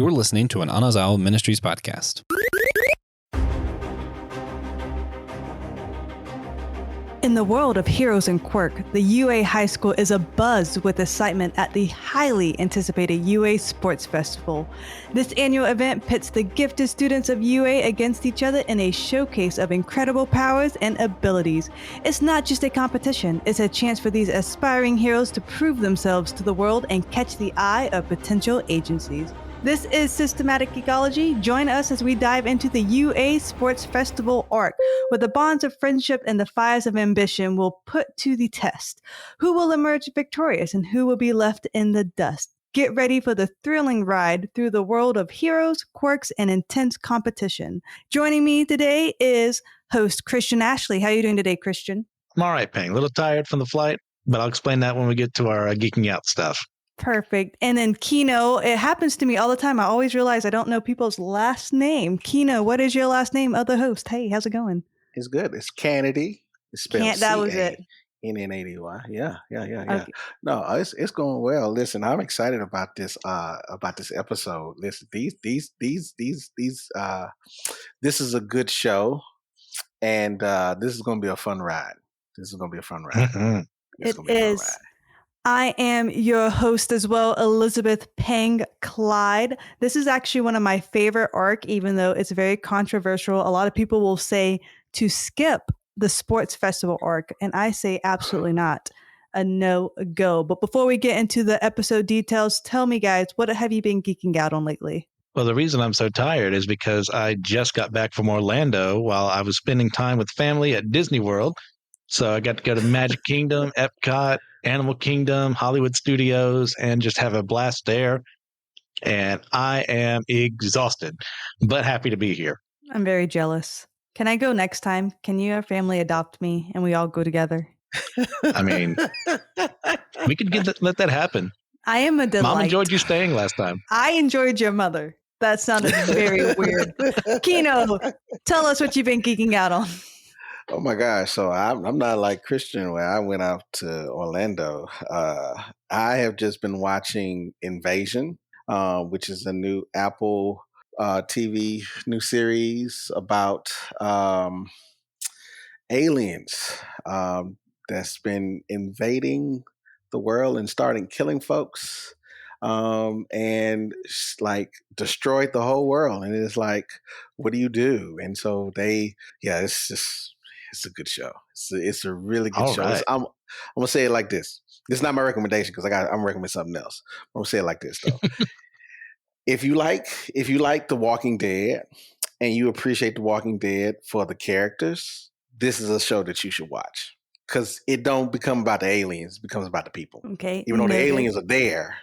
You're listening to an Anazao Ministries podcast. In the world of heroes and quirk, the UA High School is abuzz with excitement at the highly anticipated UA Sports Festival. This annual event pits the gifted students of UA against each other in a showcase of incredible powers and abilities. It's not just a competition, it's a chance for these aspiring heroes to prove themselves to the world and catch the eye of potential agencies. This is Systematic Ecology. Join us as we dive into the UA Sports Festival arc, where the bonds of friendship and the fires of ambition will put to the test. Who will emerge victorious and who will be left in the dust? Get ready for the thrilling ride through the world of heroes, quirks, and intense competition. Joining me today is host Christian Ashley. How are you doing today, Christian? I'm all right, Pang. A little tired from the flight, but I'll explain that when we get to our geeking out stuff. Perfect. And then Keno, it happens to me all the time. I always realize I don't know people's last name. Keno, what is your last name of the host? Hey, how's it going? It's good. It's Cannady. It's spelled That was it. Cannady. Yeah. Okay. No, it's going well. Listen, I'm excited about this episode. Listen, this is a good show, and this is going to be a fun ride. Mm-hmm. It is. I am your host as well, Elizabeth Pang Clyde. This is actually one of my favorite arc, even though it's very controversial. A lot of people will say to skip the sports festival arc, and I say absolutely not. A no-go. But before we get into the episode details, tell me, guys, what have you been geeking out on lately? Well, the reason I'm so tired is because I just got back from Orlando while I was spending time with family at Disney World. So I got to go to Magic Kingdom, Epcot, Animal Kingdom, Hollywood Studios, and just have a blast there. And I am exhausted, but happy to be here. I'm very jealous. Can I go next time? Can you, our family, adopt me and we all go together? I mean, we could let that happen. I am a delight. Mom enjoyed you staying last time. I enjoyed your mother. That sounded very weird. Keno, tell us what you've been geeking out on. Oh my gosh! So I'm not like Christian where I went out to Orlando. I have just been watching Invasion, which is a new Apple TV new series about aliens that's been invading the world and starting killing folks, and like destroyed the whole world. And it's like, what do you do? And so it's a good show. It's a really good show. Right. I'm gonna say it like this. This is not my recommendation because I'm recommending something else. I'm gonna say it like this though. If you like The Walking Dead and you appreciate The Walking Dead for the characters, this is a show that you should watch because it don't become about the aliens. It becomes about the people. Okay. Even though the aliens are there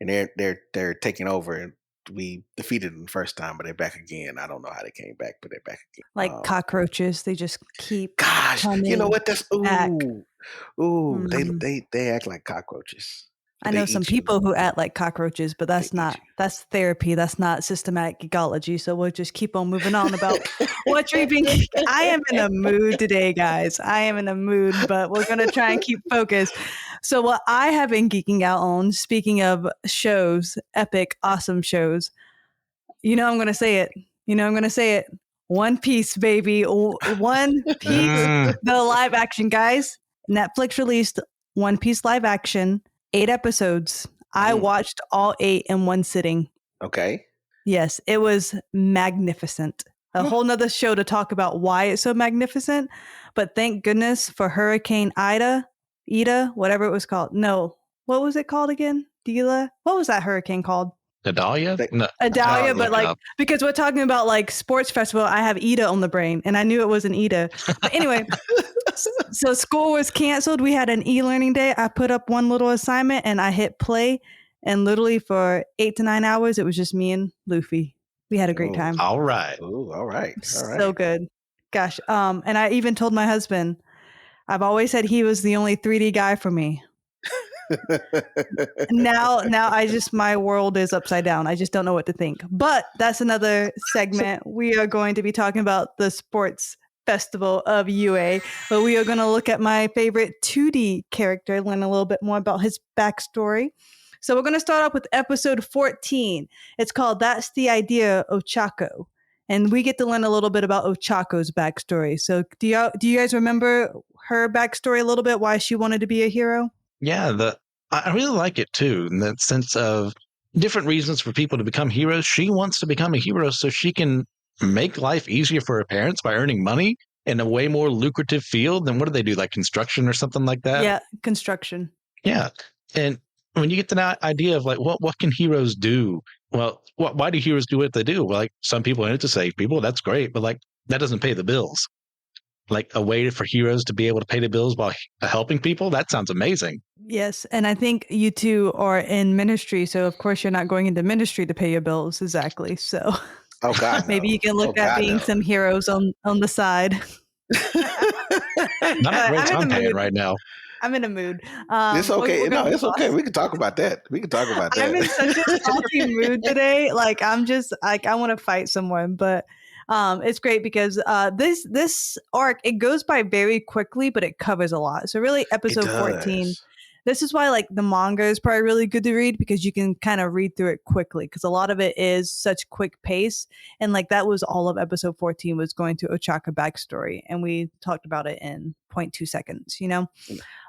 and they're taking over and we defeated them the first time, but they're back again. I don't know how they came back, but they're back again. Like cockroaches, they just keep. Gosh, you know what? That's back. They act like cockroaches. I know some people who act like cockroaches, but that's therapy. That's not systematic ecology. So we'll just keep on moving on about what you're being. I am in a mood today, guys. I am in a mood, but we're going to try and keep focused. So what I have been geeking out on, speaking of shows, epic, awesome shows, I'm going to say it. One Piece, baby. One Piece, the live action, guys. Netflix released One Piece live action, 8 episodes. I watched all 8 in one sitting. Okay. Yes, it was magnificent. A whole nother show to talk about why it's so magnificent. But thank goodness for Hurricane Ida, whatever it was called. No, what was it called again? Dila? What was that hurricane called? Adalia? No. Adalia, but because we're talking about sports festival, I have Ida on the brain, and I knew it wasn't Ida. But anyway, so school was canceled. We had an e-learning day. I put up one little assignment, and I hit play, and literally for 8 to 9 hours, it was just me and Luffy. We had a great time. All right. Ooh, all right. So good. Gosh. And I even told my husband, I've always said he was the only 3D guy for me. now my world is upside down. I just don't know what to think. But that's another segment. We are going to be talking about the sports festival of UA, but we are going to look at my favorite 2D character, learn a little bit more about his backstory. So we're going to start off with episode 14. It's called That's the Idea, Ochako. And we get to learn a little bit about Ochako's backstory. So do you guys remember her backstory a little bit, why she wanted to be a hero? Yeah, I really like it too, in that sense of different reasons for people to become heroes. She wants to become a hero so she can make life easier for her parents by earning money in a way more lucrative field than what do they do, like construction or something like that? Yeah, construction. Yeah. And when you get to that idea of like, what can heroes do? Well, why do heroes do what they do? Well, like some people in it to save people, that's great, but like that doesn't pay the bills. Like a way for heroes to be able to pay the bills while helping people, that sounds amazing. Yes, and I think you two are in ministry, so of course you're not going into ministry to pay your bills, exactly. So Oh God, maybe no. you can look at being some heroes on the side. Not a great time paying right now. I'm in a mood. It's okay. No, it's okay. We can talk about that. I'm in such a salty mood today. Like I'm just like I want to fight someone, but it's great because this arc, it goes by very quickly, but it covers a lot. So really, episode 14. This is why like the manga is probably really good to read, because you can kind of read through it quickly, because a lot of it is such quick pace, and like that was all of episode 14 was going to Ochako backstory, and we talked about it in 0.2 seconds, you know.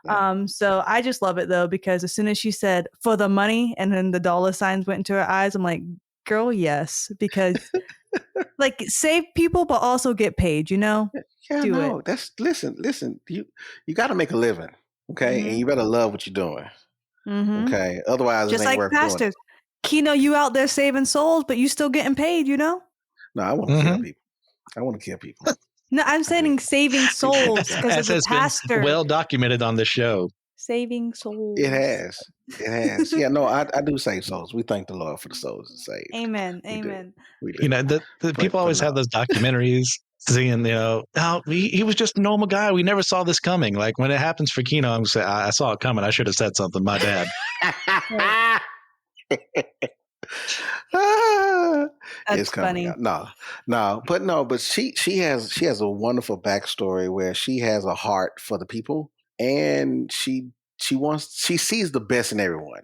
Yeah. So I just love it though, because as soon as she said for the money and then the dollar signs went into her eyes, I'm like, girl, yes, because like save people but also get paid, you know. Yeah, Do no, it. that's listen. You got to make a living, okay, and you better love what you're doing, okay. Otherwise, Just it ain't like worth doing. pastors. Keno, you out there saving souls, but you still getting paid, you know. No, I want to kill people. I want to kill people. No, I'm saying saving souls because As as a has pastor. been well documented on this show. Saving souls. It has. Yeah, no, I do save souls. We thank the Lord for the souls that saved. Amen. We do. Amen. We do. You know, the people always have those documentaries saying, you know, oh, he was just a normal guy. We never saw this coming. Like when it happens for Keno, I'm saying, I saw it coming. I should have said something. My bad. That's It's coming funny. out. But she has a wonderful backstory where she has a heart for the people, and she sees the best in everyone,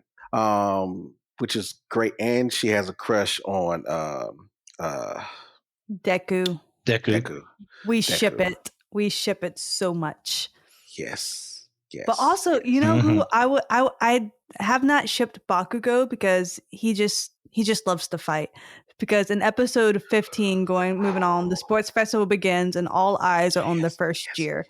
which is great. And she has a crush on Deku. We ship it. We ship it so much. Yes. But also, you know who I have not shipped Bakugo, because he just loves to fight. Because in episode 15, moving on, the sports festival begins and all eyes are on the first year,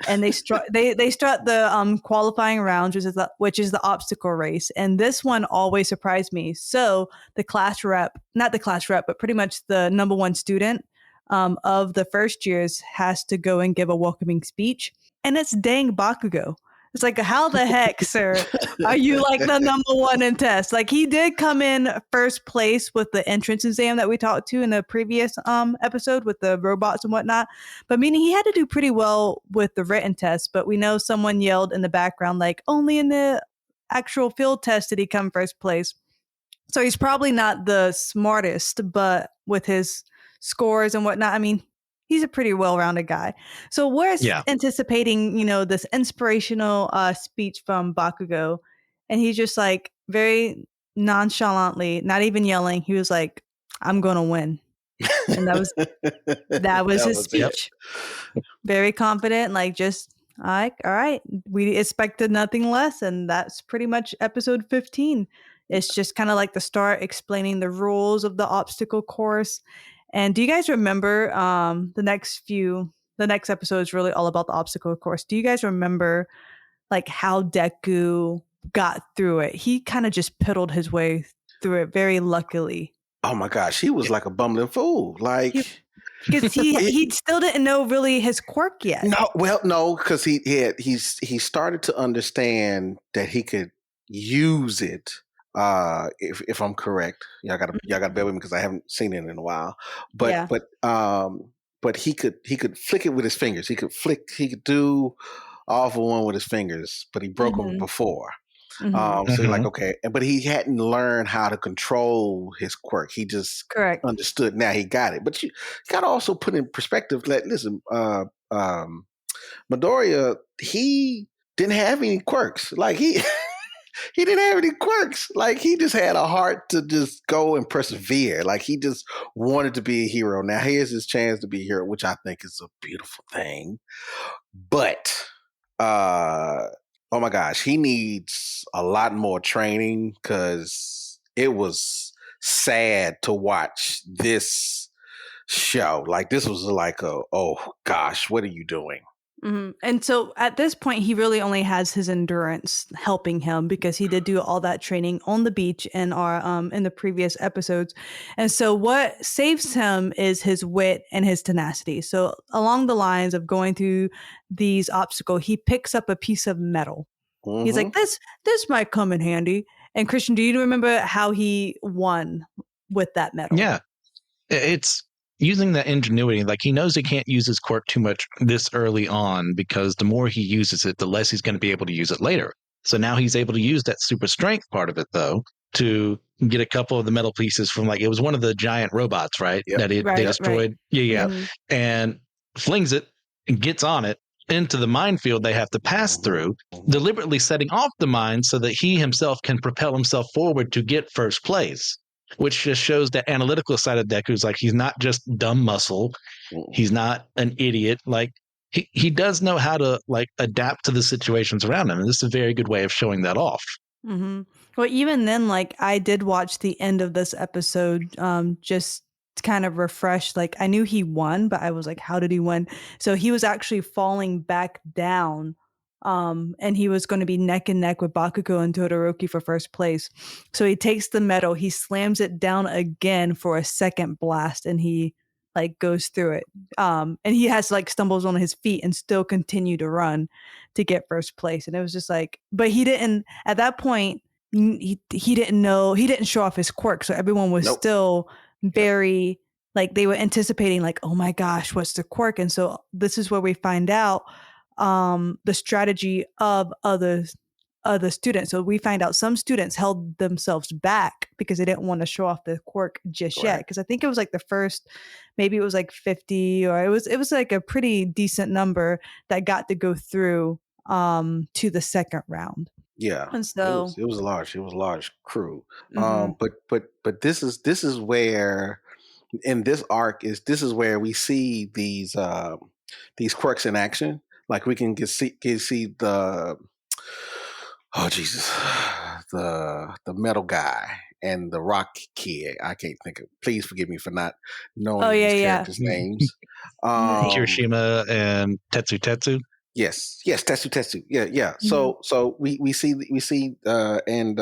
and they start the qualifying rounds, which is the obstacle race. And this one always surprised me. So the not the class rep, but pretty much the number one student of the first years has to go and give a welcoming speech, and it's dang Bakugo. It's like, how the heck, sir, are you like the number one in tests? Like he did come in first place with the entrance exam that we talked to in the previous episode with the robots and whatnot. But meaning he had to do pretty well with the written test. But we know someone yelled in the background, like only in the actual field test did he come first place. So he's probably not the smartest, but with his scores and whatnot, I mean, he's a pretty well-rounded guy. So we're anticipating, you know, this inspirational speech from Bakugo, and he's just like very nonchalantly, not even yelling. He was like, "I'm going to win," and that was his speech. Yep. Very confident, like just like, all right, we expected nothing less, and that's pretty much episode 15. It's just kind of like the start explaining the rules of the obstacle course. And do you guys remember the next episode is really all about the obstacle course. Do you guys remember like how Deku got through it? He kind of just piddled his way through it very luckily. Oh my gosh, he was like a bumbling fool. Like because he still didn't know really his quirk yet. No, because he started to understand that he could use it. If I'm correct, y'all gotta bear with me because I haven't seen it in a while. But he could flick it with his fingers. He could do all for one with his fingers, but he broke them before. So you're like, okay, but he hadn't learned how to control his quirk. He just understood. Now he got it. But you got to also put in perspective. Like, listen, Midoriya, he didn't have any quirks. Like he he didn't have any quirks. Like he just had a heart to just go and persevere. Like he just wanted to be a hero. Now here's his chance to be a hero, which I think is a beautiful thing. But oh my gosh, he needs a lot more training because it was sad to watch this show. Like this was like oh gosh, what are you doing? Mm-hmm. And so at this point, he really only has his endurance helping him because he did do all that training on the beach in the previous episodes. And so what saves him is his wit and his tenacity. So along the lines of going through these obstacles, he picks up a piece of metal. Mm-hmm. He's like, this might come in handy. And Christian, do you remember how he won with that metal? Yeah, it's using that ingenuity. Like he knows he can't use his quirk too much this early on because the more he uses it, the less he's going to be able to use it later. So now he's able to use that super strength part of it though to get a couple of the metal pieces from like it was one of the giant robots, right? Yep. That they destroyed. Right. Yeah. Mm-hmm. And flings it and gets on it into the minefield they have to pass through, deliberately setting off the mine so that he himself can propel himself forward to get first place. Which just shows that analytical side of Deku's like he's not just dumb muscle. He's not an idiot. Like he does know how to like adapt to the situations around him. And this is a very good way of showing that off. Mm-hmm. Well, even then, like I did watch the end of this episode just to kind of refresh. Like I knew he won, but I was like, how did he win? So he was actually falling back down. And he was going to be neck and neck with Bakugo and Todoroki for first place. So he takes the metal, he slams it down again for a second blast, and he like goes through it. And he has like stumbles on his feet and still continue to run to get first place. And it was just like, but he didn't at that point. He didn't know, he didn't show off his quirk, so everyone was still very like they were anticipating like, oh my gosh, what's the quirk? And so this is where we find out the strategy of other students. So we find out some students held themselves back because they didn't want to show off the quirk just yet. Because I think it was like the first, maybe it was like 50, or it was like a pretty decent number that got to go through to the second round. Yeah, and so it was a large crew. Mm-hmm. But this is where in this arc this is where we see these quirks in action. Like we can see the the metal guy and the rock kid. I can't think of. Please forgive me for not knowing these characters' names. Kirishima and Tetsu. Yes, Tetsu. Yeah. Mm-hmm. So we see and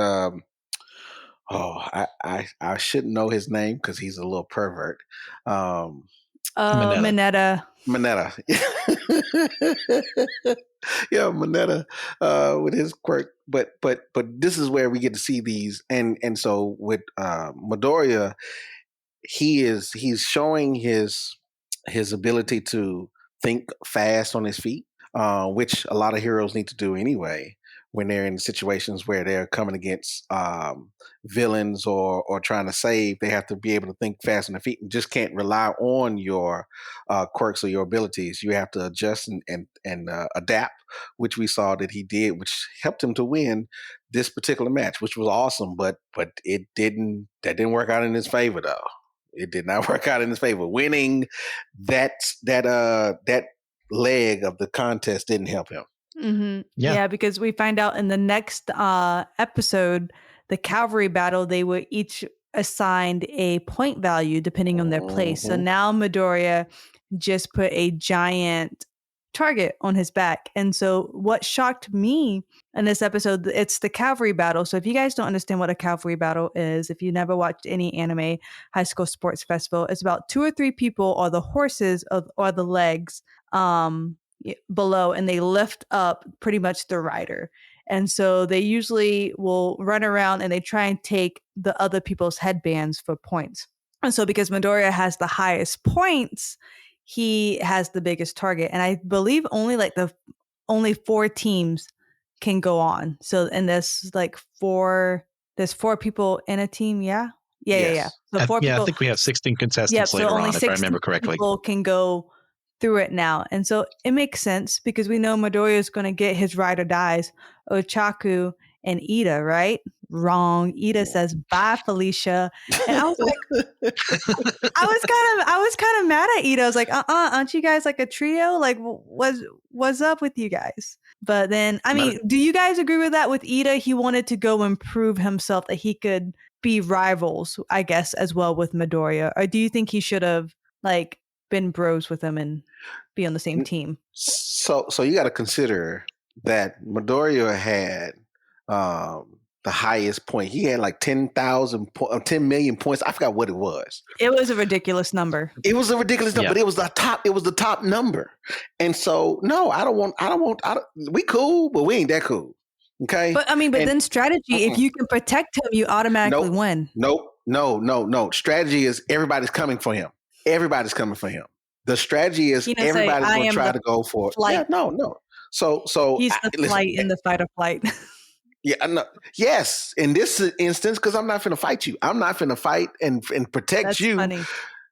I shouldn't know his name because he's a little pervert. Mineta. Yeah, Mineta with his quirk. But this is where we get to see these, and so with Midoriya, he's showing his ability to think fast on his feet, which a lot of heroes need to do anyway when they're in situations where they're coming against villains or trying to save. They have to be able to think fast on their feet and just can't rely on your quirks or your abilities. You have to adjust and adapt, which we saw that he did, which helped him to win this particular match, which was awesome. But that didn't work out in his favor, though. It did not work out in his favor. Winning that leg of the contest didn't help him. Mm-hmm. Yeah, because we find out in the next episode, the cavalry battle, they were each assigned a point value depending on their place. So now Midoriya just put a giant target on his back. And so what shocked me in this episode, it's the cavalry battle. So if you guys don't understand what a cavalry battle is, if you never watched any anime high school sports festival, it's about 2 or 3 people or the horses or the legs below, and they lift up pretty much the rider. And so they usually will run around and they try and take the other people's headbands for points. And so because Midoriya has the highest points, he has the biggest target. And I believe only 4 teams can go on. So, and there's 4 people in a team. Yeah. So 4 people. I think we have 16 contestants later on, if I remember correctly. People can go through it now. And so it makes sense because we know Midoriya is going to get his ride or dies. Ochaku and Ida, right? Wrong. Ida says, bye, Felicia. And I was like, I was kind of mad at Ida. I was like, aren't you guys like a trio? Like, what's up with you guys? But then, I mean, do you guys agree with that with Ida? He wanted to go and prove himself that he could be rivals, I guess, as well with Midoriya. Or do you think he should have like been bros with him and be on the same team? So you got to consider that Midoriya had the highest point. He had like 10 million points. I forgot what it was. It was a ridiculous number. It was a ridiculous number, but it was the top number. And so, no, I don't want, we cool, but we ain't that cool. Okay. But I mean, then strategy, if you can protect him, you automatically win. No. Strategy is everybody's coming for him. Everybody's coming for him. The strategy is everybody's going to try to go for it. Flight. Yeah, no. So he's the flight in the fight or flight. Yeah, no, yes. In this instance, because I'm not finna fight you. I'm not finna fight and protect That's you. Funny.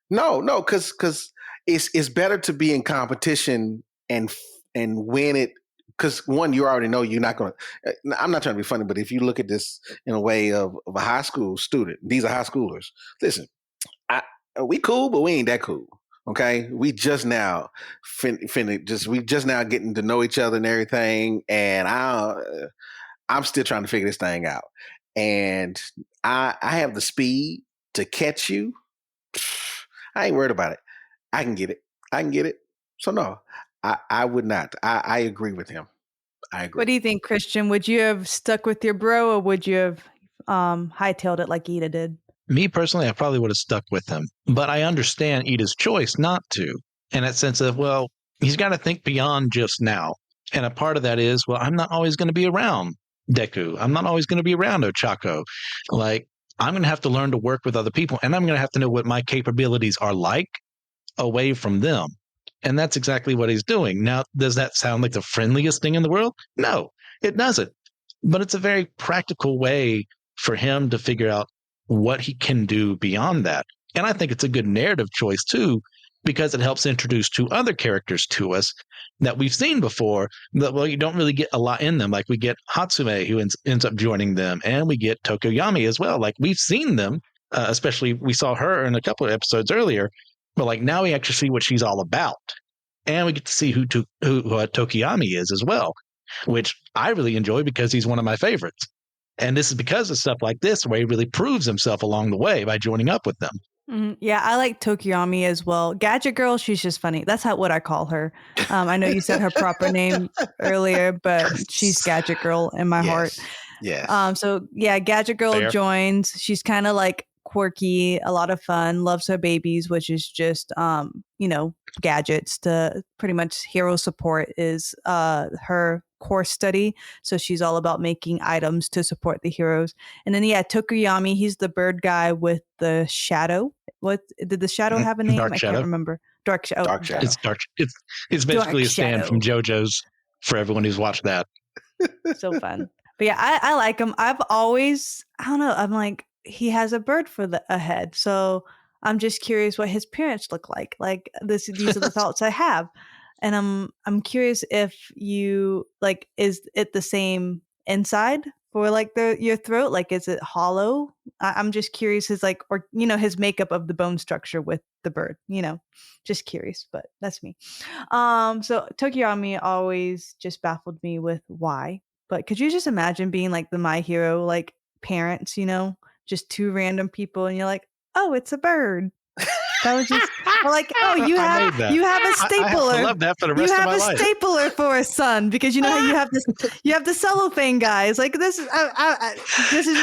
No, because it's better to be in competition and win it. Because one, you already know you're not gonna. I'm not trying to be funny, but if you look at this in a way of a high school student, these are high schoolers. Listen, we cool, but we ain't that cool. Okay, we just now we just now getting to know each other and everything, and I'm still trying to figure this thing out. And I have the speed to catch you. I ain't worried about it. I can get it. So no, I would not. I agree with him. I agree. What do you think, Christian? Would you have stuck with your bro, or would you have hightailed it like Ida did? Me personally, I probably would have stuck with him. But I understand Ida's choice not to. In that sense of, well, he's got to think beyond just now. And a part of that is, well, I'm not always going to be around Deku. I'm not always going to be around Ochako. Like, I'm going to have to learn to work with other people, and I'm going to have to know what my capabilities are like away from them. And that's exactly what he's doing. Now, does that sound like the friendliest thing in the world? No, it doesn't. But it's a very practical way for him to figure out what he can do beyond that. And I think it's a good narrative choice, too, because it helps introduce two other characters to us that we've seen before that, well, you don't really get a lot in them. Like we get Hatsume, who ends up joining them, and we get Tokoyami as well. Like we've seen them, especially we saw her in a couple of episodes earlier, but like now we actually see what she's all about. And we get to see who Tokoyami is as well, which I really enjoy because he's one of my favorites. And this is because of stuff like this where he really proves himself along the way by joining up with them. Yeah, I like Tokoyami as well. Gadget Girl, she's just funny. That's what I call her. I know you said her proper name earlier, but she's Gadget Girl in my heart. Yeah. So yeah, Gadget Girl joins. She's kind of like quirky, a lot of fun, loves her babies, which is just gadgets. To pretty much hero support is her course study. So she's all about making items to support the heroes. And then Tokoyami, he's the bird guy with the shadow. What did the shadow have a name? Dark I Shadow. Can't remember. Dark Shadow. Dark Shadow. It's dark. It's basically a stand from JoJo's for everyone who's watched that. So fun. But yeah, I like him. I've always, I don't know, I'm like, he has a bird for a head. So I'm just curious what his parents look like. Like these are the thoughts I have. And I'm curious if you like, is it the same inside for like your throat? Like, is it hollow? I'm just curious his his makeup of the bone structure with the bird, just curious, but that's me. So Tokoyami always just baffled me with why, but could you just imagine being like the My Hero, like parents, just two random people and you're like, oh, it's a bird. That was just like, oh, you have a stapler. I love that for the rest of my life. You have a stapler for a son because you have the cellophane guys. Like this is probably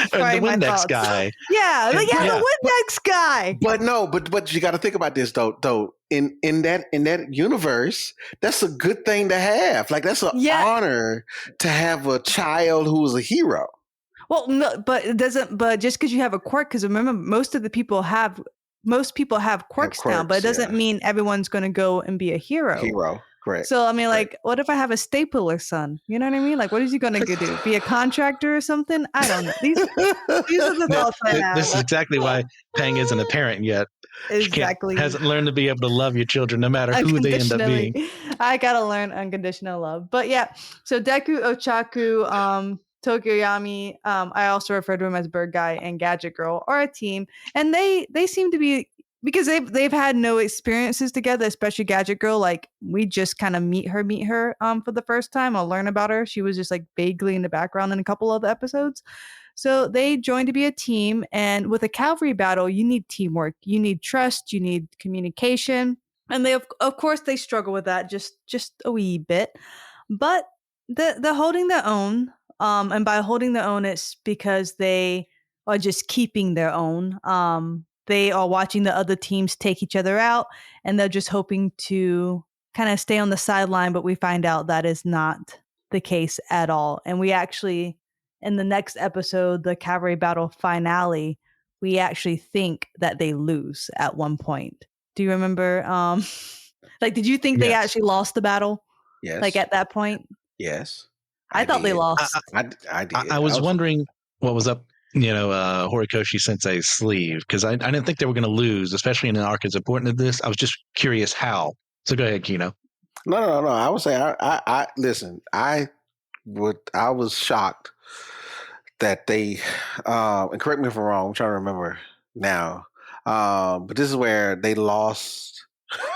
the my Windex thoughts. guy. Yeah, the Windex guy. But you got to think about this though. In that universe, that's a good thing to have. Like that's an honor to have a child who is a hero. Well, no, but it doesn't. But just because you have a quirk, because remember, most people have quirks now, but it doesn't mean everyone's going to go and be a hero. Correct. So I mean, like, what if I have a stapler son? You know what I mean? Like, what is he going to do? Be a contractor or something? I don't know. These are the thoughts I have. This is exactly why Pang isn't a parent yet. Exactly. Hasn't learned to be able to love your children no matter who they end up being. I gotta learn unconditional love. But yeah, so Deku, Ochaku, Tokiyomi, I also refer to him as Bird Guy, and Gadget Girl are a team, and they seem to be, because they've had no experiences together, especially Gadget Girl. Like, we just kind of meet her for the first time. I'll learn about her. She was just like vaguely in the background in a couple of the episodes. So they joined to be a team, and with a cavalry battle, you need teamwork, you need trust, you need communication, and they of course they struggle with that just a wee bit, but they're holding their own. And by holding their own, it's because they are just keeping their own. They are watching the other teams take each other out, and they're just hoping to kind of stay on the sideline. But we find out that is not the case at all. And we actually, in the next episode, the cavalry battle finale, we actually think that they lose at one point. Do you remember? Like, did you think they Yes. actually lost the battle? Yes. Like at that point? Yes. I thought they did. lost. I did. I was wondering what was up, Horikoshi Sensei's sleeve, because I didn't think they were going to lose, especially in an arc as important as this. I was just curious how. So go ahead, Keno. No. I would say I listen. I was shocked that they and correct me if I'm wrong. I'm trying to remember now. But this is where they lost.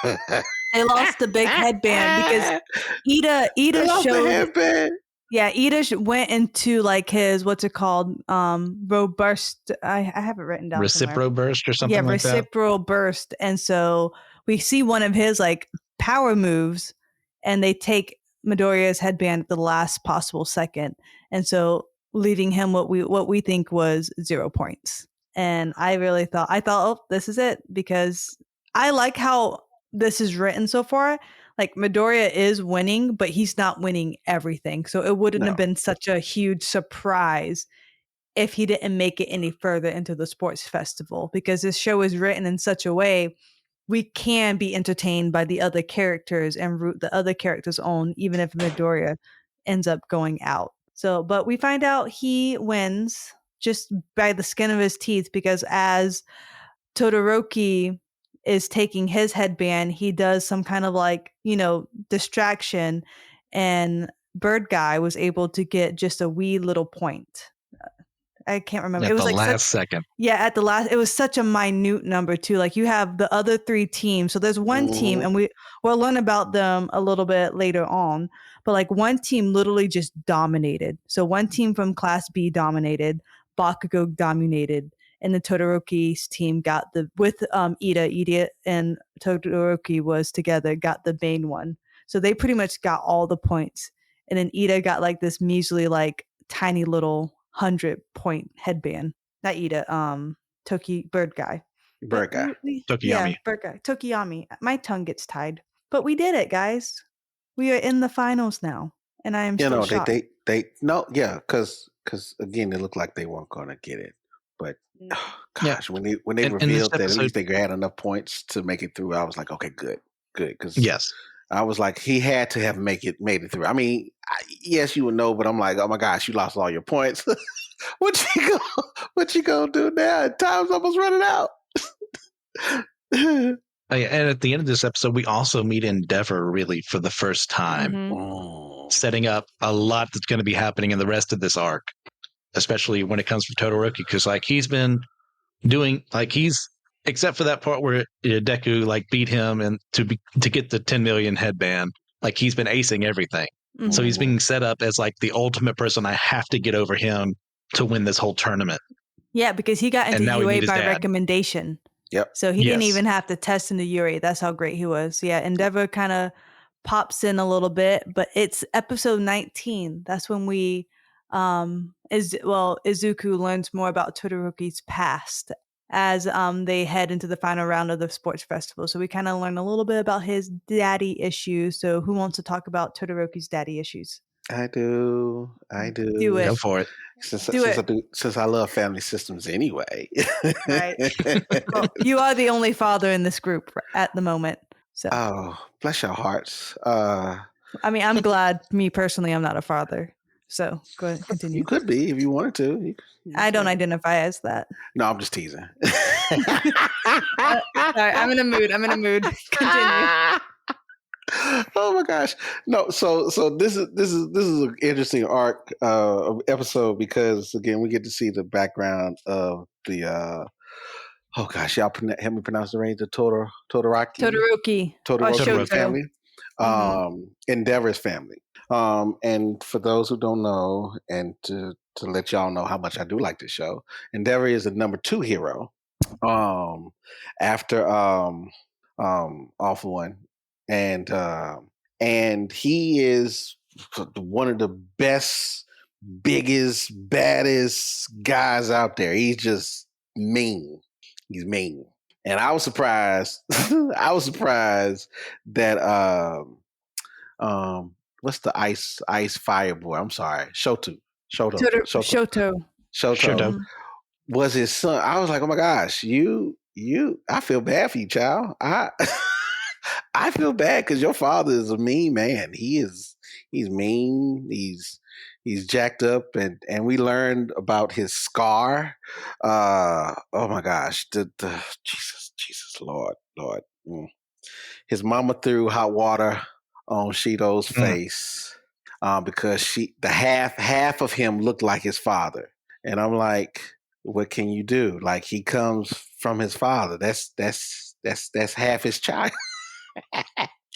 They lost the big headband because Ida They lost the showed. headband. Yeah, Ida went into like his, what's it called? Robust. I have it written down. Recipro burst or something Yeah, like that. reciprocal burst. And so we see one of his like power moves, and they take Midoriya's headband at the last possible second, and so leaving him what we think was 0 points. And I thought, oh, this is it, because I like how this is written so far. Like, Midoriya is winning, but he's not winning everything. So it wouldn't have been such a huge surprise if he didn't make it any further into the sports festival, because this show is written in such a way we can be entertained by the other characters and root the other characters on, even if Midoriya ends up going out. So, but we find out he wins just by the skin of his teeth, because as Todoroki is taking his headband, he does some kind of like, distraction, and Bird Guy was able to get just a wee little point. I can't remember. At It was the like last second. Yeah, at the last, it was such a minute number too. Like, you have the other 3 teams. So there's one team, and we'll learn about them a little bit later on. But like, one team literally just dominated. So one team from Class B dominated, Bakugo dominated, and the Todoroki's team got with Ida and Todoroki was together, got the main one. So they pretty much got all the points. And then Ida got like this measly, like tiny little 100-point headband. Not Ida, Bird Guy. Bird Guy. Tokiyami. Yeah, Bird Guy. Tokiyami. My tongue gets tied. But we did it, guys. We are in the finals now. And I am still shocked. Because again, it looked like they weren't going to get it. But gosh, when they revealed that at least they had enough points to make it through, I was like, okay, good. Because yes, I was like, he had to have made it through. I mean, yes, you would know, but I'm like, oh my gosh, you lost all your points. What you gonna do now? Time's almost running out. And at the end of this episode, we also meet Endeavor really for the first time, setting up a lot that's going to be happening in the rest of this arc, especially when it comes to Todoroki, because like he's been doing except for that part where Deku like beat him and to get the 10 million headband, like he's been acing everything. Mm-hmm. So he's being set up as like the ultimate person. I have to get over him to win this whole tournament. Yeah, because he got into UA by recommendation. Yep. So he didn't even have to test into UA. That's how great he was. Yeah, Endeavor kind of pops in a little bit, but it's episode 19. That's when we Izuku learns more about Todoroki's past as they head into the final round of the sports festival. So we kind of learn a little bit about his daddy issues. So who wants to talk about Todoroki's daddy issues? I do. Do it. Go for it. Since I love family systems anyway. Right. Well, you are the only father in this group at the moment. So. Oh, bless your hearts. I mean, I'm glad. Me personally, I'm not a father. So go ahead, continue. You could be if you wanted to. I don't identify as that. No, I'm just teasing. Sorry, I'm in a mood. Continue. Oh my gosh. No, so this is an interesting arc episode because again we get to see the background of the oh gosh, y'all help me pronounce the range, the Todoroki or Todoroki Shoto. family. Endeavor's family. And for those who don't know, and to let y'all know how much I do like this show, Endeavor is the number 2 hero. After Awful One. And he is one of the best, biggest, baddest guys out there. He's just mean. He's mean. And I was surprised. I was surprised that what's the ice fire boy? I'm sorry, Shoto was his son. I was like, oh my gosh, you. I feel bad for you, child. I feel bad because your father is a mean man. He's mean. He's jacked up, and we learned about his scar. Oh my gosh, the Jesus, Lord. His mama threw hot water on Shido's face because the half of him looked like his father, and I'm like, what can you do? Like, he comes from his father. That's half his child.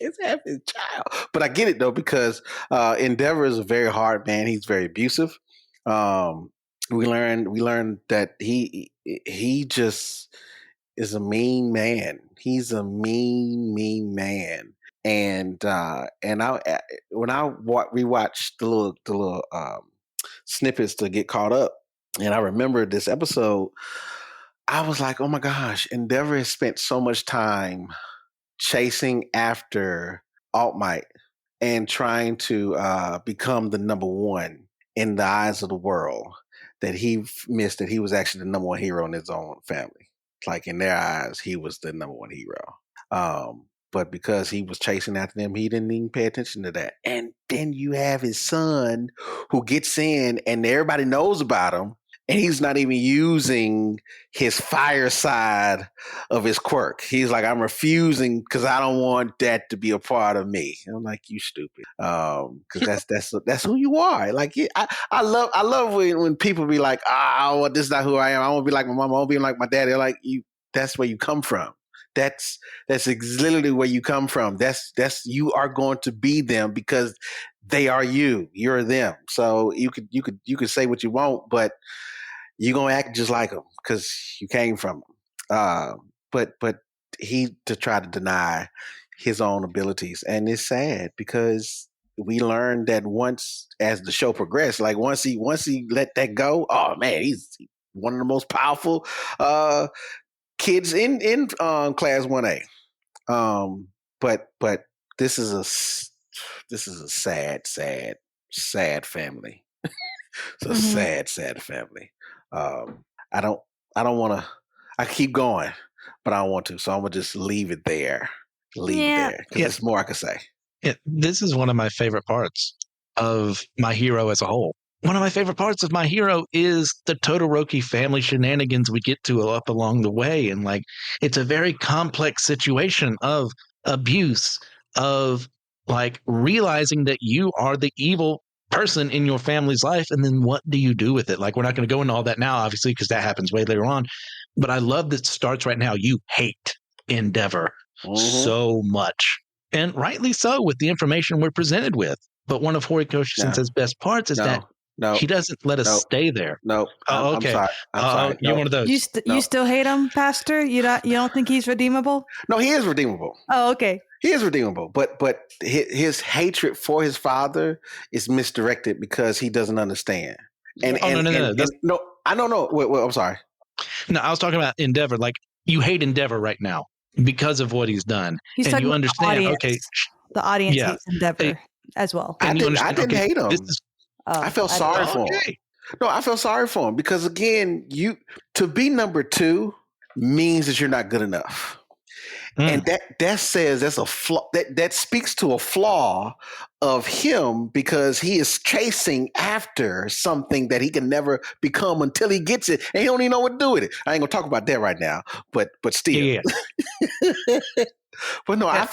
It's half his child. But I get it though, because Endeavor is a very hard man. He's very abusive. We learned that he just is a mean man. He's a mean man. And when I rewatched the little snippets to get caught up, and I remember this episode, I was like, oh my gosh, Endeavor has spent so much time chasing after Alt Might and trying to become the number one in the eyes of the world, that he missed that he was actually the number one hero in his own family. Like, in their eyes, he was the number one hero. But because he was chasing after them, he didn't even pay attention to that. And then you have his son who gets in and everybody knows about him, and he's not even using his fire side of his quirk. He's like, I'm refusing because I don't want that to be a part of me. And I'm like, you stupid. Because that's who you are. Like, I love when people be like, well, this is not who I am. I want to be like my mom. I want to be like my daddy. They're like, that's where you come from. That's literally where you come from. That's you are going to be them because they are you. You're them. So you could say what you want, but you're gonna act just like them because you came from them. But he to try to deny his own abilities, and it's sad because we learned that once as the show progressed, like once he let that go, oh man, he's one of the most powerful kids in class 1A. But this is a sad family. It's a sad family. I don't want to. I keep going, but I don't want to. So I'm gonna just leave it there. It there because there's more I could say. Yeah, this is one of my favorite parts of My Hero as a whole. One of my favorite parts of My Hero is the Todoroki family shenanigans we get to up along the way. And like, it's a very complex situation of abuse, of like realizing that you are the evil person in your family's life. And then what do you do with it? Like, we're not going to go into all that now, obviously, because that happens way later on. But I love that it starts right now. You hate Endeavor so much. And rightly so with the information we're presented with. But one of Horikoshi-sensei's best parts is that he doesn't let us stay there. No. Oh, okay. I'm sorry. You're one of those. You still hate him, Pastor? You don't think he's redeemable? No, he is redeemable. Oh, okay. He is redeemable, but his hatred for his father is misdirected because he doesn't understand. No. I don't know. Wait, I'm sorry. No, I was talking about Endeavor. Like, you hate Endeavor right now because of what he's done, and you understand. The audience hates Endeavor as well. I didn't hate him. I felt sorry for him. No, I felt sorry for him because, again, to be number 2 means that you're not good enough. And that says that's a flaw. That speaks to a flaw of him because he is chasing after something that he can never become until he gets it, and he don't even know what to do with it. I ain't gonna talk about that right now, but still. Yeah. But no, I'm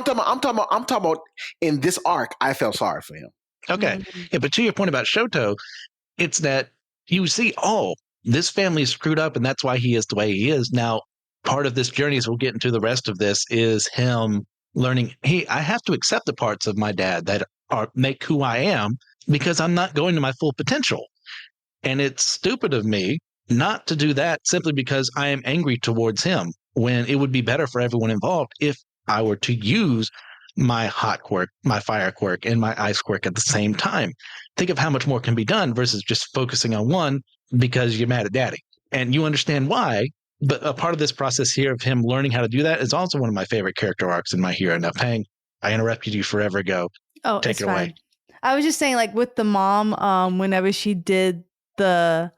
talking about in this arc, I felt sorry for him. Okay. Yeah, but to your point about Shoto, it's that you see, this family is screwed up and that's why he is the way he is. Now, part of this journey, as we'll get into the rest of this, is him learning, hey, I have to accept the parts of my dad that make who I am because I'm not going to my full potential. And it's stupid of me not to do that simply because I am angry towards him, when it would be better for everyone involved if I were to use my hot quirk, my fire quirk, and my ice quirk at the same time. Think of how much more can be done versus just focusing on one because you're mad at daddy. And you understand why, but a part of this process here of him learning how to do that is also one of my favorite character arcs in My Hero. Now, Pang, I interrupted you forever ago. Oh, Take it away. I was just saying, like, with the mom, whenever she did the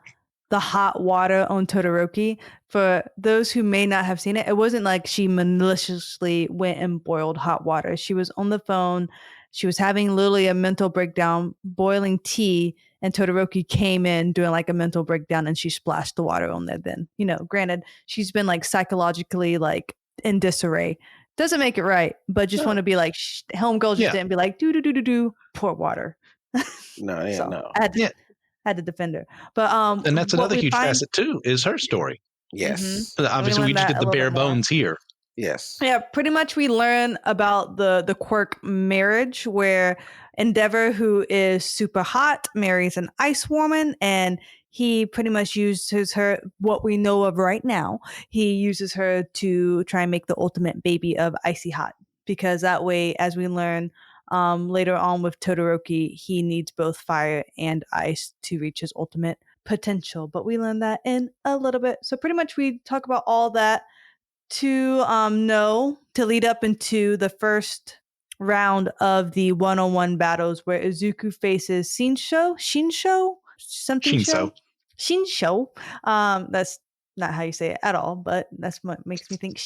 hot water on Todoroki, for those who may not have seen it, it wasn't like she maliciously went and boiled hot water. She was on the phone. She was having literally a mental breakdown, boiling tea, and Todoroki came in doing like a mental breakdown, and she splashed the water on there. Then, granted, she's been like psychologically like in disarray. Doesn't make it right, but just want to be like, homegirl just didn't be like, do, pour water. No, yeah, So no. I had to defend her. But and that's another huge facet too, is her story. Yes. Obviously, we just did the bare bones here. Yes. Yeah, pretty much we learn about the quirk marriage, where Endeavor, who is super hot, marries an ice woman, and he pretty much uses her, what we know of right now, he uses her to try and make the ultimate baby of Icy Hot. Because that way, as we learn later on with Todoroki, he needs both fire and ice to reach his ultimate potential. But we learn that in a little bit. So pretty much we talk about all that to lead up into the first round of the one-on-one battles, where Izuku faces Shinsho. That's not how you say it at all, but that's what makes me think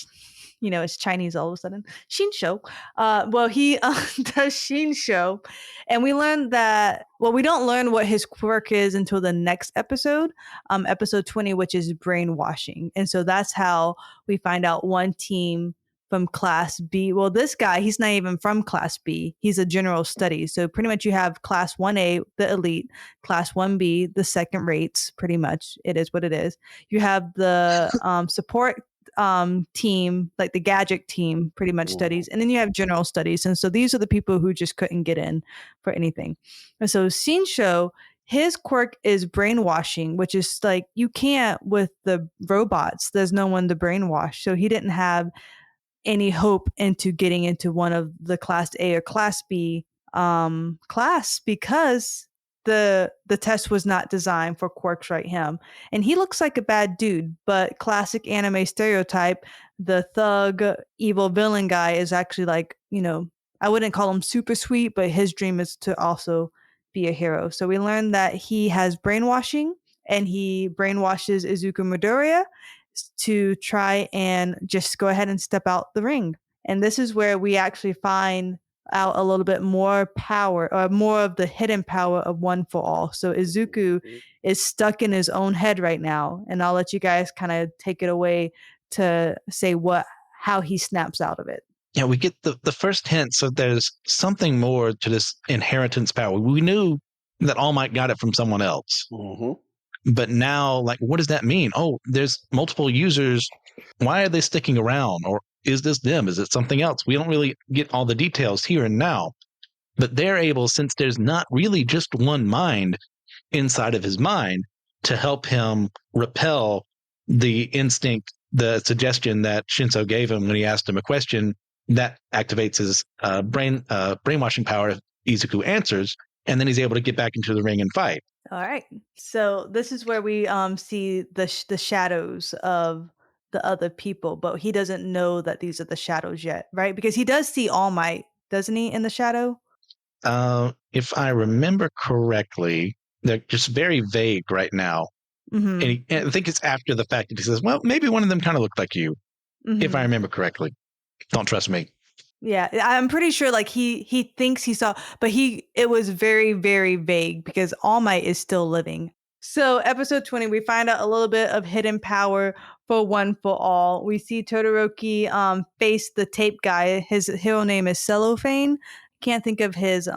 it's Chinese all of a sudden. Shinsho. Well, he does Shinsho, and we learn that, we don't learn what his quirk is until the next episode, episode 20, which is brainwashing. And so that's how we find out one team from Class B. Well, this guy, he's not even from Class B. He's a general studies. So pretty much you have Class 1A, the elite, Class 1B, the second rates, pretty much. It is what it is. You have the support team, like the gadget team, pretty much studies. And then you have general studies. And so these are the people who just couldn't get in for anything. And so Shinsho, his quirk is brainwashing, which is like, you can't with the robots. There's no one to brainwash. So he didn't have any hope into getting into one of the Class A or Class B class, because the test was not designed for quirks right him. And he looks like a bad dude, but classic anime stereotype, the thug evil villain guy is actually like, I wouldn't call him super sweet, but his dream is to also be a hero. So we learned that he has brainwashing, and he brainwashes Izuku Midoriya to try and just go ahead and step out the ring. And this is where we actually find out a little bit more power, or more of the hidden power of One for All. So Izuku is stuck in his own head right now, and I'll let you guys kind of take it away to say how he snaps out of it. Yeah, we get the first hint, so there's something more to this inheritance power. We knew that All Might got it from someone else. Mm-hmm. But now, like, what does that mean? Oh, there's multiple users. Why are they sticking around? Or is this them? Is it something else? We don't really get all the details here and now. But they're able, since there's not really just one mind inside of his mind, to help him repel the instinct, the suggestion that Shinso gave him when he asked him a question that activates his brainwashing power if Izuku answers. And then he's able to get back into the ring and fight. All right. So this is where we see the shadows of the other people, but he doesn't know that these are the shadows yet, right? Because he does see All Might, doesn't he, in the shadow? If I remember correctly, they're just very vague right now. Mm-hmm. And I think it's after the fact that he says, well, maybe one of them kind of looked like you. if I remember correctly. Don't trust me. Yeah, I'm pretty sure like he thinks he saw, but it was very, very vague because All Might is still living. So episode 20, we find out a little bit of hidden power for One for All. We see Todoroki face the tape guy. His hero name is Cellophane. Can't think of his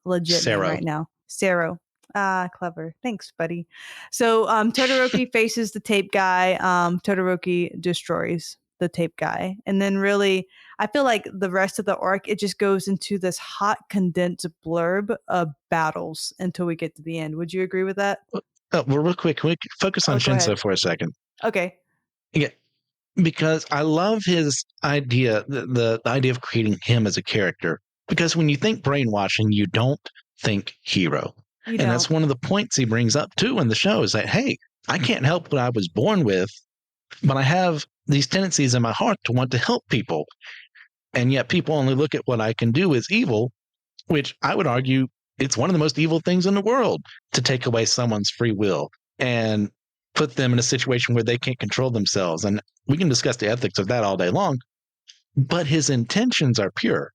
legit name Sero. right now. Sero. Ah, clever. Thanks, buddy. So Todoroki faces the tape guy. Todoroki destroys the tape guy. And then really, I feel like the rest of the arc, it just goes into this hot condensed blurb of battles until we get to the end. Would you agree with that? Well, real quick, can we focus on go ahead. Shinso for a second? Okay. Yeah, because I love his idea, the idea of creating him as a character. Because when you think brainwashing, you don't think hero. You And don't. that's one of the points he brings up too in the show is that, hey, I can't help what I was born with, but I have these tendencies in my heart to want to help people. And yet people only look at what I can do as evil, which I would argue it's one of the most evil things in the world to take away someone's free will and put them in a situation where they can't control themselves. And we can discuss the ethics of that all day long, but his intentions are pure.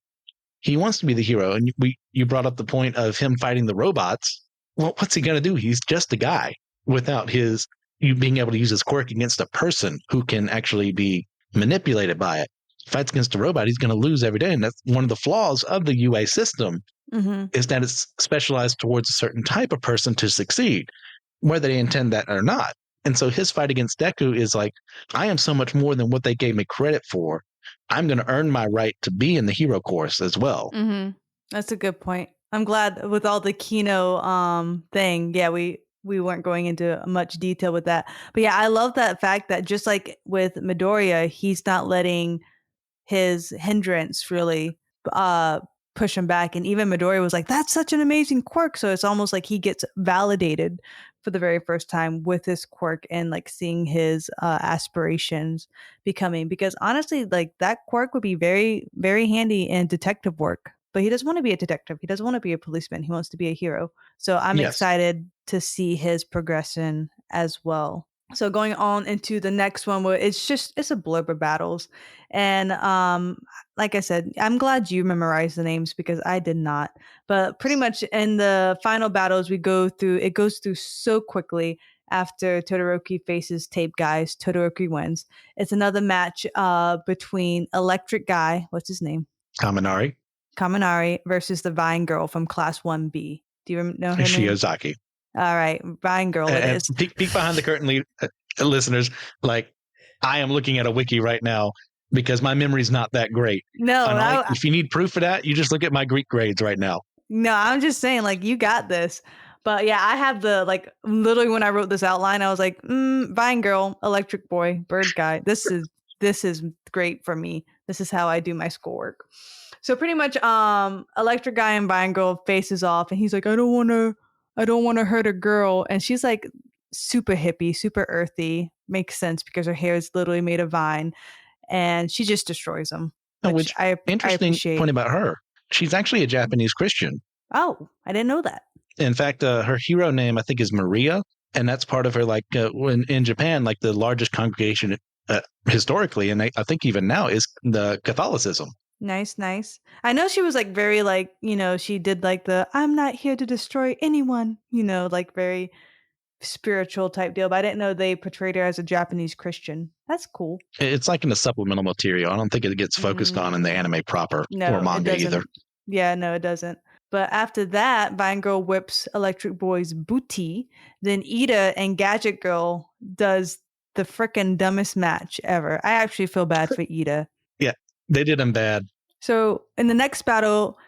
He wants to be the hero. And you brought up the point of him fighting the robots. Well, what's he going to do? He's just a guy without you being able to use his quirk against a person who can actually be manipulated by it. Fights against a robot, he's going to lose every day. And that's one of the flaws of the UA system is that it's specialized towards a certain type of person to succeed, whether they intend that or not. And so his fight against Deku is like, I am so much more than what they gave me credit for. I'm going to earn my right to be in the hero course as well. That's a good point. I'm glad with all the Keno thing. Yeah, we weren't going into much detail with that. But yeah, I love that fact that just like with Midoriya, he's not letting his hindrance really push him back. And even Midoriya was like, that's such an amazing quirk. So it's almost like he gets validated for the very first time with his quirk and like seeing his aspirations becoming, because honestly, like that quirk would be very, very handy in detective work. But he doesn't want to be a detective. He doesn't want to be a policeman. He wants to be a hero. So I'm excited to see his progression as well. So going on into the next one where it's a blurb of battles. And like I said, I'm glad you memorized the names because I did not. But pretty much in the final battles it goes through so quickly. After Todoroki faces tape guys, Todoroki wins. It's another match between Electric Guy, what's his name? Kaminari versus the Vine Girl from Class 1B. Do you know her name? Shiozaki. All right, Vine Girl it is. Peek behind the curtain, listeners. Like, I am looking at a wiki right now because my memory's not that great. No, if you need proof of that, you just look at my Greek grades right now. No, I'm just saying, like, you got this. But yeah, I have literally when I wrote this outline, I was like, Vine Girl, Electric Boy, Bird Guy. This is great for me. This is how I do my schoolwork. So pretty much, Electric Guy and Vine Girl faces off, and he's like, I don't want to hurt a girl. And she's like super hippie, super earthy. Makes sense because her hair is literally made of vine. And she just destroys him. Which I appreciate. Point about her. She's actually a Japanese Christian. Oh, I didn't know that. In fact, her hero name, I think, is Maria. And that's part of her, in Japan, like the largest congregation historically. And I think even now is the Catholicism. Nice. I know she was like very she did like the I'm not here to destroy anyone, like very spiritual type deal. But I didn't know they portrayed her as a Japanese Christian. That's cool. It's like in the supplemental material. I don't think it gets focused on in the anime proper or manga either. Yeah, no, it doesn't. But after that, Vine Girl whips Electric Boy's booty. Then Ida and Gadget Girl does the frickin' dumbest match ever. I actually feel bad for Ida. Yeah, they did him bad. So in the next battle,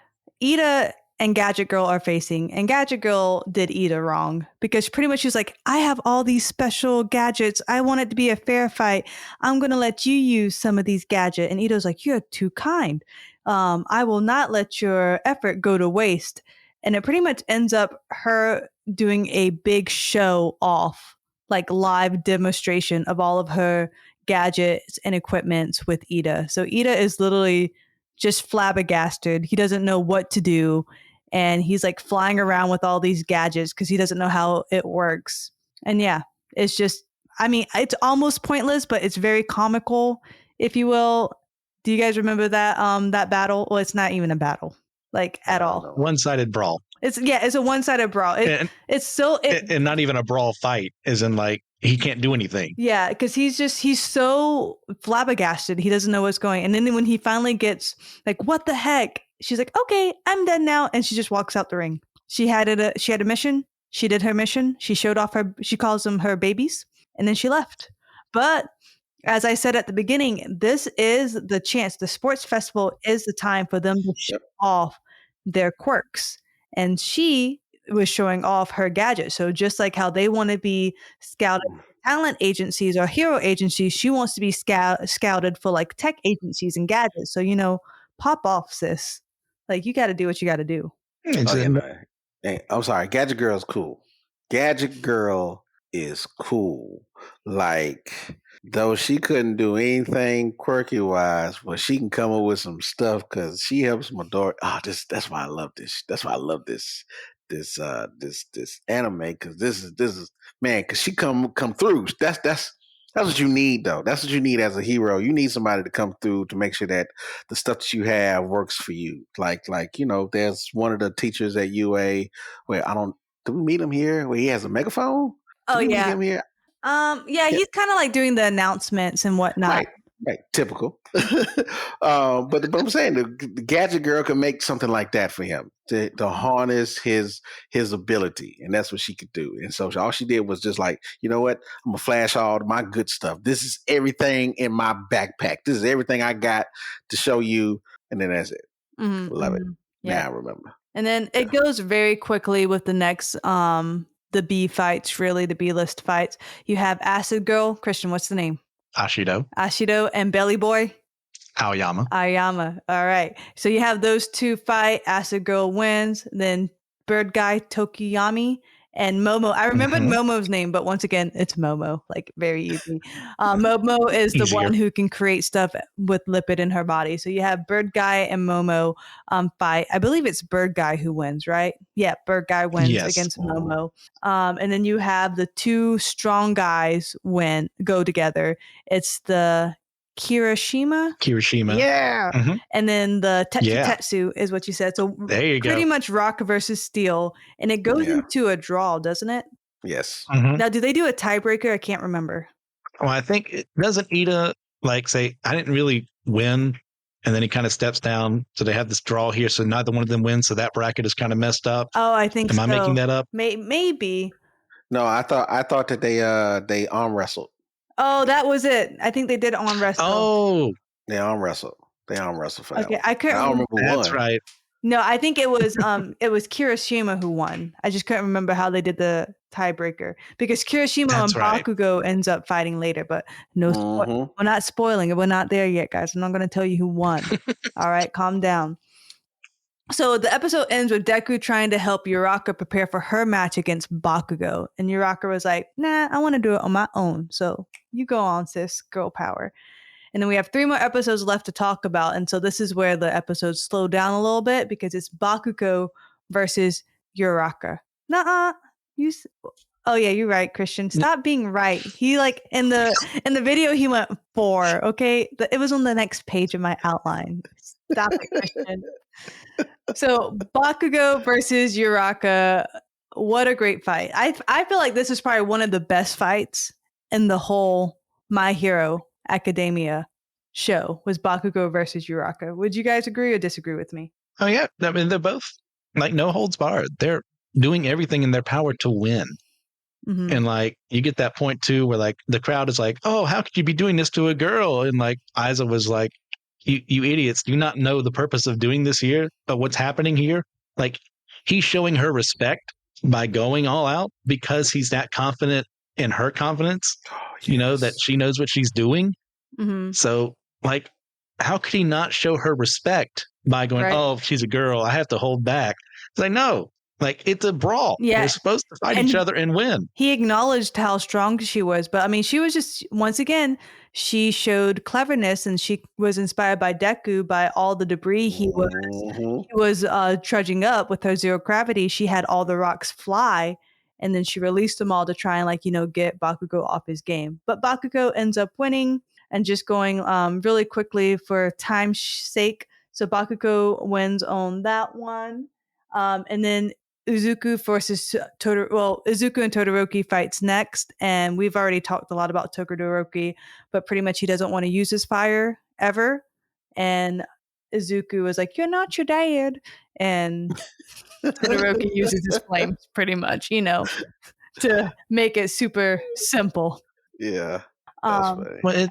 Ida and Gadget Girl are facing, and Gadget Girl did Ida wrong because pretty much she's like, I have all these special gadgets. I want it to be a fair fight. I'm going to let you use some of these gadgets. And Ida's like, you're too kind. I will not let your effort go to waste. And it pretty much ends up her doing a big show off, like live demonstration of all of her gadgets and equipments with Ida. So Ida is literally just flabbergasted. He doesn't know what to do. And he's like flying around with all these gadgets because he doesn't know how it works. And yeah, it's just, it's almost pointless, but it's very comical. if you will. Do you guys remember that that battle? Well, it's not even a battle, like at all. One-sided brawl. It's a one-sided brawl. And not even a brawl fight, as in like he can't do anything. Yeah, because he's so flabbergasted. He doesn't know what's going. And then when he finally gets like, what the heck? She's like, okay, I'm done now, and she just walks out the ring. She had a mission. She did her mission. She showed off she calls them her babies, and then she left. But as I said at the beginning, this is the chance. The sports festival is the time for them to show off their quirks. And she was showing off her gadgets. So just like how they want to be scouted for talent agencies or hero agencies, she wants to be scouted for like tech agencies and gadgets. So, pop off, sis. Like, you got to do what you got to do. Oh, yeah, man. Hey, I'm sorry. Gadget Girl's cool. Gadget Girl is cool. Like, though she couldn't do anything quirky wise, but she can come up with some stuff because she helps my daughter. Oh, that's why I love this. That's why I love this anime, because this is man, because she come through. That's what you need, though. That's what you need as a hero. You need somebody to come through to make sure that the stuff that you have works for you. Like there's one of the teachers at UA where do we meet him here where he has a megaphone? Oh, Did we yeah. meet him here? Yeah, he's kind of like doing the announcements and whatnot. Right, typical. But I'm saying the Gadget Girl can make something like that for him to harness his ability, and that's what she could do. And so all she did was just like, you know what? I'm gonna flash all my good stuff. This is everything in my backpack. This is everything I got to show you, and then that's it. Mm-hmm, Love it. Yeah. Now I remember. And then it goes very quickly with the next the B fights, really the B list fights. You have Acid Girl. Christian, what's the name? Ashido and Belly Boy? Aoyama. All right. So you have those two fight. Acid Girl wins. Then Bird Guy Tokiyami and Momo. I remembered Momo's name, but once again, it's Momo. Like, very easy. Momo is the one who can create stuff with lipid in her body. So you have Bird Guy and Momo fight. I believe it's Bird Guy who wins, right? Yeah, Bird Guy wins against Momo. And then you have the two strong guys go together. It's the Kirishima. Yeah. Mm-hmm. And then the Tetsu is what you said. So there you pretty go. much Rock versus Steel. And it goes into a draw, doesn't it? Yes. Mm-hmm. Now, do they do a tiebreaker? I can't remember. Well, I think it doesn't Ida like say, I didn't really win. And then he kind of steps down. So they have this draw here. So neither one of them wins. So that bracket is kind of messed up. Oh, I think Am I making that up? Maybe. No, I thought that they arm wrestled. Oh, that was it. I think they did arm wrestle. Oh, they arm wrestle for that. Okay, I couldn't remember who won. That's right. No, I think it was Kirishima who won. I just couldn't remember how they did the tiebreaker because Kirishima and Bakugo ends up fighting later. But we're not spoiling it. We're not there yet, guys. I'm not going to tell you who won. All right, calm down. So the episode ends with Deku trying to help Uraka prepare for her match against Bakugo. And Uraka was like, nah, I want to do it on my own. So you go on, sis, girl power. And then we have 3 more episodes left to talk about. And so this is where the episodes slow down a little bit because it's Bakugo versus Uraka. Nuh-uh. Oh yeah, you're right, Christian. Stop being right. He like in the video he went 4. Okay, it was on the next page of my outline. Stop it, Christian. So Bakugo versus Uraka. What a great fight! I feel like this is probably one of the best fights in the whole My Hero Academia show. Was Bakugo versus Uraka? Would you guys agree or disagree with me? Oh yeah, I mean they're both like no holds barred. They're doing everything in their power to win. Mm-hmm. And like you get that point too where like the crowd is like, oh, how could you be doing this to a girl? And like Aiza was like, you idiots, do you not know the purpose of doing this here? But what's happening here? Like he's showing her respect by going all out because he's that confident in her confidence, you know, that she knows what she's doing. Mm-hmm. So like, how could he not show her respect by going, oh, she's a girl, I have to hold back? It's like, no. Like, it's a brawl. Yeah. They're supposed to fight each other and win. He acknowledged how strong she was. But, I mean, she was just, once again, she showed cleverness and she was inspired by Deku by all the debris he was trudging up with her zero gravity. She had all the rocks fly and then she released them all to try and, like, you know, get Bakugo off his game. But Bakugo ends up winning. And just going really quickly for time's sake. So Bakugo wins on that one. And then Izuku versus Todoroki. Well, Izuku and Todoroki fights next. And we've already talked a lot about Todoroki, but pretty much he doesn't want to use his fire ever. And Izuku was like, "You're not your dad." And Todoroki uses his flames pretty much, to make it super simple. Yeah. That's funny. Well,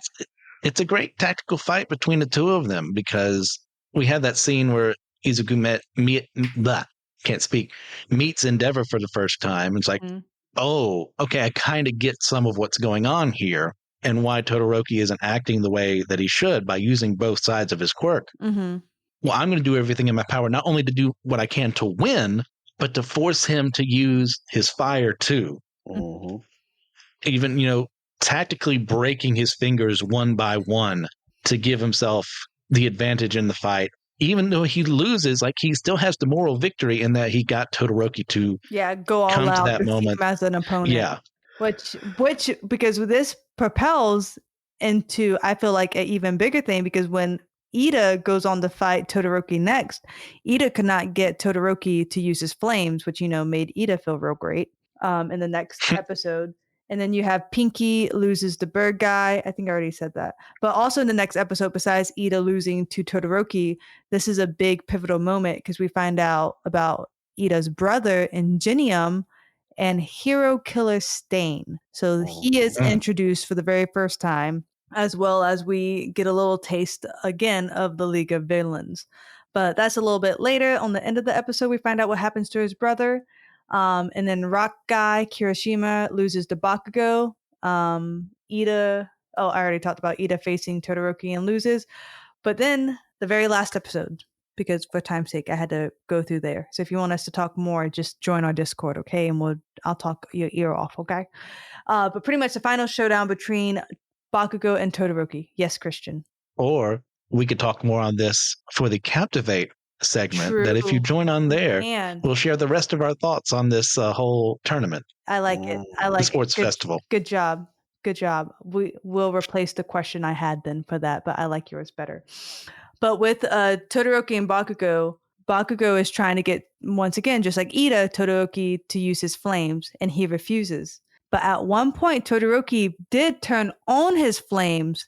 it's a great tactical fight between the two of them because we had that scene where Izuku meets Endeavor for the first time. It's like, oh, okay, I kind of get some of what's going on here and why Todoroki isn't acting the way that he should by using both sides of his quirk. Mm-hmm. Well, I'm going to do everything in my power, not only to do what I can to win, but to force him to use his fire too. Mm-hmm. Even, tactically breaking his fingers one by one to give himself the advantage in the fight. Even though he loses, like he still has the moral victory in that he got Todoroki to go all come out to that moment as an opponent. Yeah. Which because this propels into, I feel like, an even bigger thing, because when Ida goes on to fight Todoroki next, Ida could not get Todoroki to use his flames, which, made Ida feel real great in the next episode. And then you have Pinky loses the bird guy. I think I already said that. But also in the next episode, besides Ida losing to Todoroki, this is a big pivotal moment because we find out about Ida's brother, Ingenium, and Hero Killer Stain. So he is introduced for the very first time, as well as we get a little taste again of the League of Villains. But that's a little bit later. On the end of the episode, we find out what happens to his brother. And then Rock Guy Kirishima loses to Bakugo. Ida, I already talked about Ida facing Todoroki and loses. But then the very last episode, because for time's sake, I had to go through there. So if you want us to talk more, just join our Discord, okay? And I'll talk your ear off, okay? But pretty much the final showdown between Bakugo and Todoroki. Yes, Christian. Or we could talk more on this for the Captivate segment. True. That if you join on there, we'll share the rest of our thoughts on this whole tournament. I like it. I like the sports festival. Good job. Good job. We will replace the question I had then for that, but I like yours better. But with Todoroki and Bakugo is trying to get, once again, just like Ida, Todoroki to use his flames, and he refuses. But at one point, Todoroki did turn on his flames,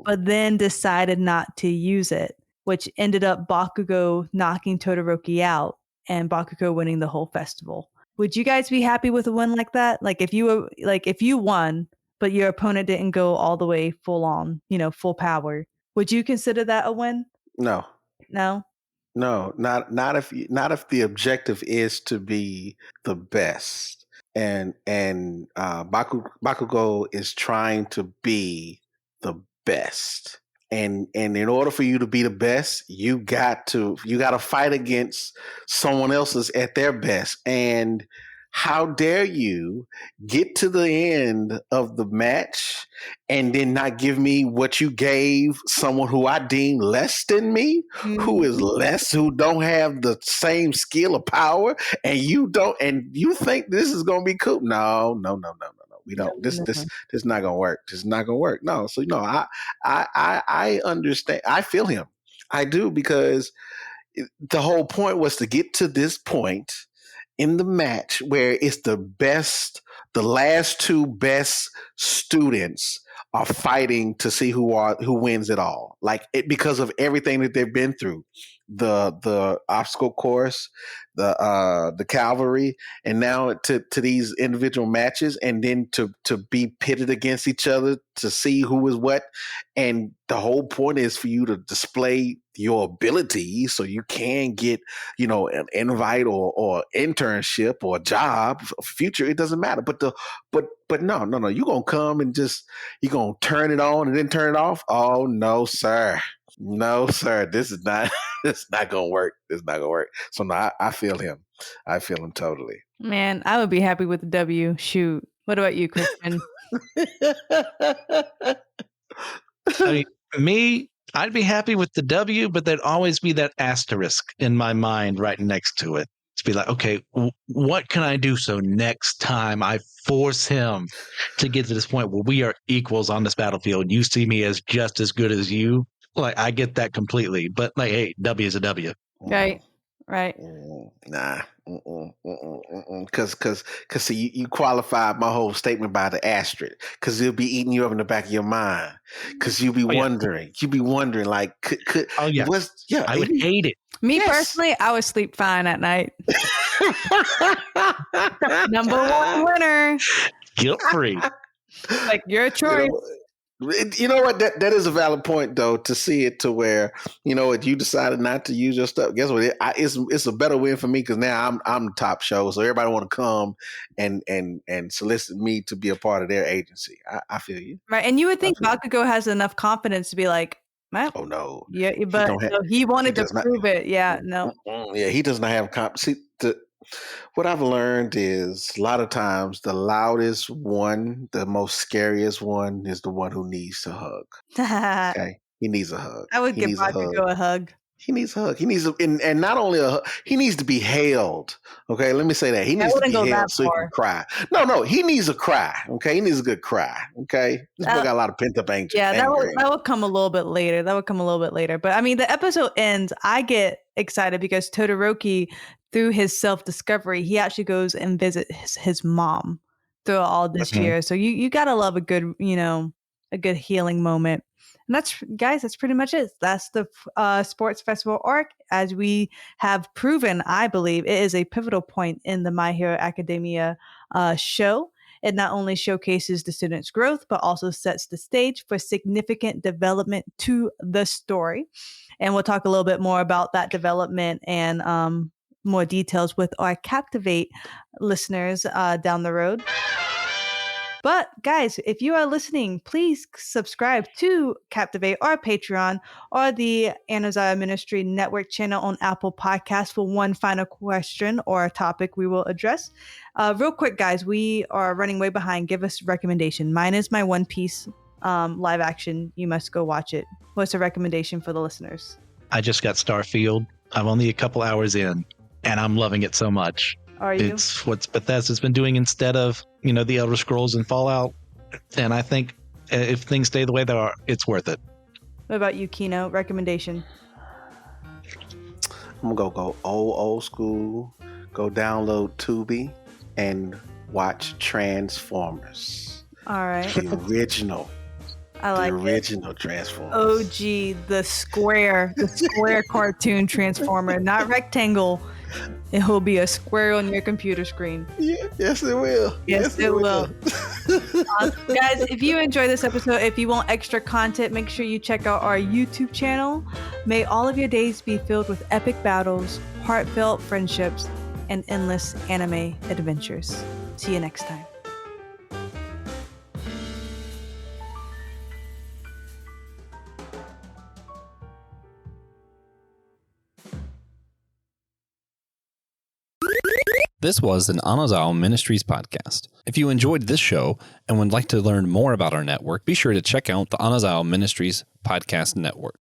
but then decided not to use it, which ended up Bakugo knocking Todoroki out and Bakugo winning the whole festival. Would you guys be happy with a win like that? Like if you won, but your opponent didn't go all the way full on, full power, would you consider that a win? No. No, not if the objective is to be the best, and Bakugo is trying to be the best, and in order for you to be the best, you got to fight against someone else's at their best. And how dare you get to the end of the match and then not give me what you gave someone who I deem less than me, who is less, who don't have the same skill or power, and you think this is going to be cool? No. We don't. This is not going to work. This is not going to work. No. So I understand. I feel him. I do, because the whole point was to get to this point in the match where it's the last two best students are fighting to see who wins it all. Like because of everything that they've been through, the obstacle course, the cavalry, and now to these individual matches, and then to be pitted against each other to see who is what. And the whole point is for you to display your ability so you can get, an invite or internship or a job future. It doesn't matter. But no. You're going to come and you're going to turn it on and then turn it off. Oh, no, sir. No, sir. This is not, it's not going to work. It's not going to work. So no, I feel him. I feel him totally. Man, I would be happy with the W. Shoot. What about you, Christian? I mean, I'd be happy with the W, but there'd always be that asterisk in my mind right next to it. to be like, okay, what can I do so next time I force him to get to this point where we are equals on this battlefield? You see me as just as good as you. Like, I get that completely, but like, hey, W is a W. Right. Nah. Because see, you qualified my whole statement by the asterisk. Because it'll be eating you up in the back of your mind. Because you'll be wondering. You'll be wondering, like, could I would hate it. Me personally, I would sleep fine at night. Number one winner. Guilt free. Like, your choice. You know what? That is a valid point, though, to see it to where, you know, if you decided not to use your stuff, guess what? It's a better win for me because now I'm the top show, so everybody want to come and solicit me to be a part of their agency. I feel you, right? And you would think Bakugo has enough confidence to be like, well, oh no, yeah, but he wanted to prove it. Yeah, no, yeah, he does not have confidence. What I've learned is a lot of times the loudest one, the most scariest one is the one who needs to hug. Okay. He needs a hug. I would give Bakugo a hug. He needs a hug. He needs and not only a hug, he needs to be held. Okay, let me say that. He needs to be held so he can cry. No, he needs a cry. Okay, he needs a good cry. Okay, this boy got a lot of pent up anger. Yeah, that will come a little bit later. But I mean, the episode ends. I get excited because Todoroki, through his self discovery, he actually goes and visits his mom through all this year. So you gotta love a good, a good healing moment. And that's pretty much it. That's the sports festival arc. As we have proven, I believe it is a pivotal point in the My Hero Academia show. It not only showcases the students' growth, but also sets the stage for significant development to the story. And we'll talk a little bit more about that development and more details with our Captivate listeners down the road. But guys, if you are listening, please subscribe to Captivate, our Patreon, or the Anazao Ministry Network channel on Apple Podcasts for one final question or a topic we will address. Real quick, guys, we are running way behind. Give us a recommendation. Mine is my One Piece live action. You must go watch it. What's a recommendation for the listeners? I just got Starfield. I'm only a couple hours in, and I'm loving it so much. Are you? It's what Bethesda's been doing instead of, the Elder Scrolls and Fallout. And I think if things stay the way they are, it's worth it. What about you, Keno? Recommendation? I'm going to go old school, go download Tubi and watch Transformers. All right. The original. I like the original Transformers. OG, the square cartoon Transformer, not rectangle. It will be a square on your computer screen. Yeah, yes, it will. Yes, it will. Guys, if you enjoy this episode, if you want extra content, make sure you check out our YouTube channel. May all of your days be filled with epic battles, heartfelt friendships, and endless anime adventures. See you next time. This was an Anazao Ministries podcast. If you enjoyed this show and would like to learn more about our network, be sure to check out the Anazao Ministries podcast network.